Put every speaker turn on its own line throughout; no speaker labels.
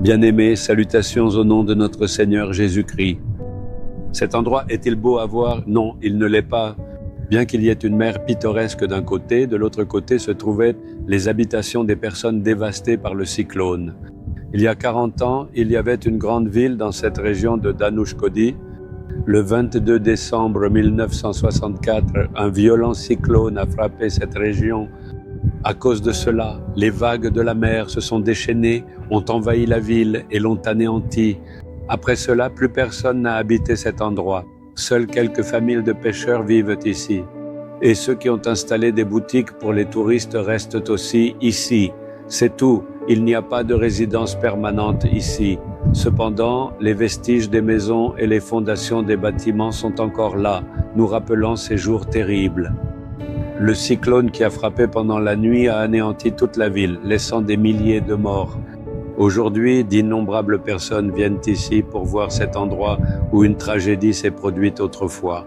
Bien-aimés, salutations au nom de notre Seigneur Jésus-Christ. Cet endroit est-il beau à voir? Non, il ne l'est pas. Bien qu'il y ait une mer pittoresque d'un côté, de l'autre côté se trouvaient les habitations des personnes dévastées par le cyclone. Il y a 40 ans, il y avait une grande ville dans cette région de Danushkodi. Le 22 décembre 1964, un violent cyclone a frappé cette région. À cause de cela, les vagues de la mer se sont déchaînées, ont envahi la ville et l'ont anéantie. Après cela, plus personne n'a habité cet endroit. Seules quelques familles de pêcheurs vivent ici. Et ceux qui ont installé des boutiques pour les touristes restent aussi ici. C'est tout, il n'y a pas de résidence permanente ici. Cependant, les vestiges des maisons et les fondations des bâtiments sont encore là, nous rappelant ces jours terribles. Le cyclone qui a frappé pendant la nuit a anéanti toute la ville, laissant des milliers de morts. Aujourd'hui, d'innombrables personnes viennent ici pour voir cet endroit où une tragédie s'est produite autrefois.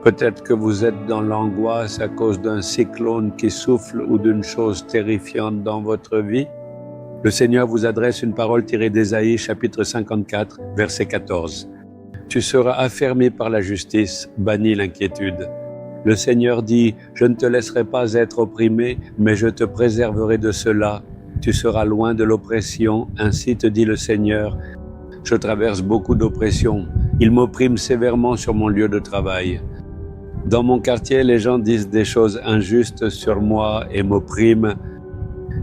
Peut-être que vous êtes dans l'angoisse à cause d'un cyclone qui souffle ou d'une chose terrifiante dans votre vie. Le Seigneur vous adresse une parole tirée d'Ésaïe, chapitre 54, verset 14. Tu seras affermi par la justice, banni l'inquiétude. Le Seigneur dit, je ne te laisserai pas être opprimé, mais je te préserverai de cela. Tu seras loin de l'oppression, ainsi te dit le Seigneur. Je traverse beaucoup d'oppression. Ils m'oppriment sévèrement sur mon lieu de travail. Dans mon quartier, les gens disent des choses injustes sur moi et m'oppriment.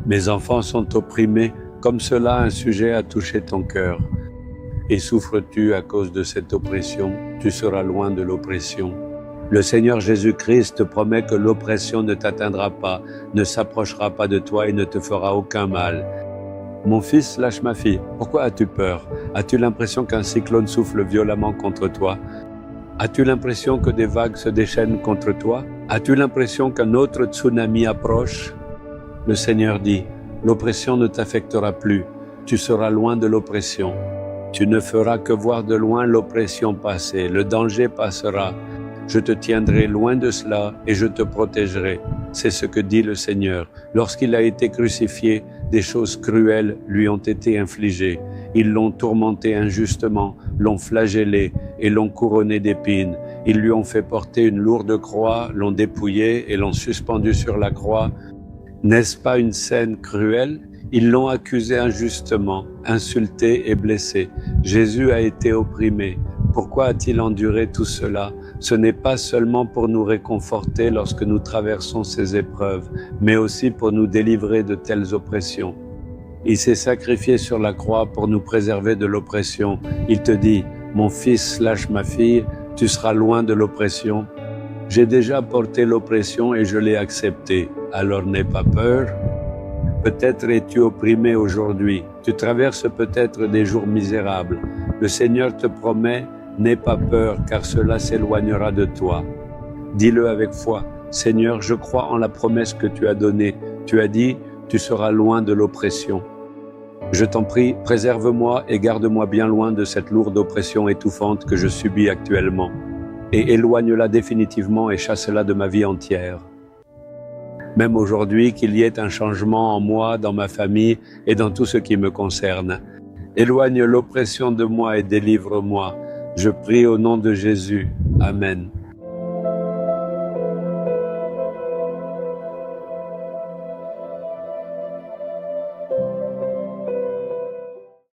Mes enfants sont opprimés, comme cela un sujet a touché ton cœur. Et souffres-tu à cause de cette oppression? Tu seras loin de l'oppression. Le Seigneur Jésus-Christ te promet que l'oppression ne t'atteindra pas, ne s'approchera pas de toi et ne te fera aucun mal. Mon fils, lâche ma fille, pourquoi as-tu peur? As-tu l'impression qu'un cyclone souffle violemment contre toi? As-tu l'impression que des vagues se déchaînent contre toi? As-tu l'impression qu'un autre tsunami approche? Le Seigneur dit, l'oppression ne t'affectera plus, tu seras loin de l'oppression. Tu ne feras que voir de loin l'oppression passer, le danger passera. Je te tiendrai loin de cela et je te protégerai. C'est ce que dit le Seigneur. Lorsqu'il a été crucifié, des choses cruelles lui ont été infligées. Ils l'ont tourmenté injustement, l'ont flagellé et l'ont couronné d'épines. Ils lui ont fait porter une lourde croix, l'ont dépouillé et l'ont suspendu sur la croix. N'est-ce pas une scène cruelle? Ils l'ont accusé injustement, insulté et blessé. Jésus a été opprimé. Pourquoi a-t-il enduré tout cela? Ce n'est pas seulement pour nous réconforter lorsque nous traversons ces épreuves, mais aussi pour nous délivrer de telles oppressions. Il s'est sacrifié sur la croix pour nous préserver de l'oppression. Il te dit, mon fils, lâche ma fille, tu seras loin de l'oppression. J'ai déjà porté l'oppression et je l'ai acceptée, alors n'aie pas peur. Peut-être es-tu opprimé aujourd'hui, tu traverses peut-être des jours misérables. Le Seigneur te promet, n'aie pas peur, car cela s'éloignera de toi. Dis-le avec foi, Seigneur, je crois en la promesse que tu as donnée. Tu as dit, tu seras loin de l'oppression. Je t'en prie, préserve-moi et garde-moi bien loin de cette lourde oppression étouffante que je subis actuellement. Et éloigne-la définitivement et chasse-la de ma vie entière. Même aujourd'hui, qu'il y ait un changement en moi, dans ma famille et dans tout ce qui me concerne. Éloigne l'oppression de moi et délivre-moi. Je prie au nom de Jésus. Amen.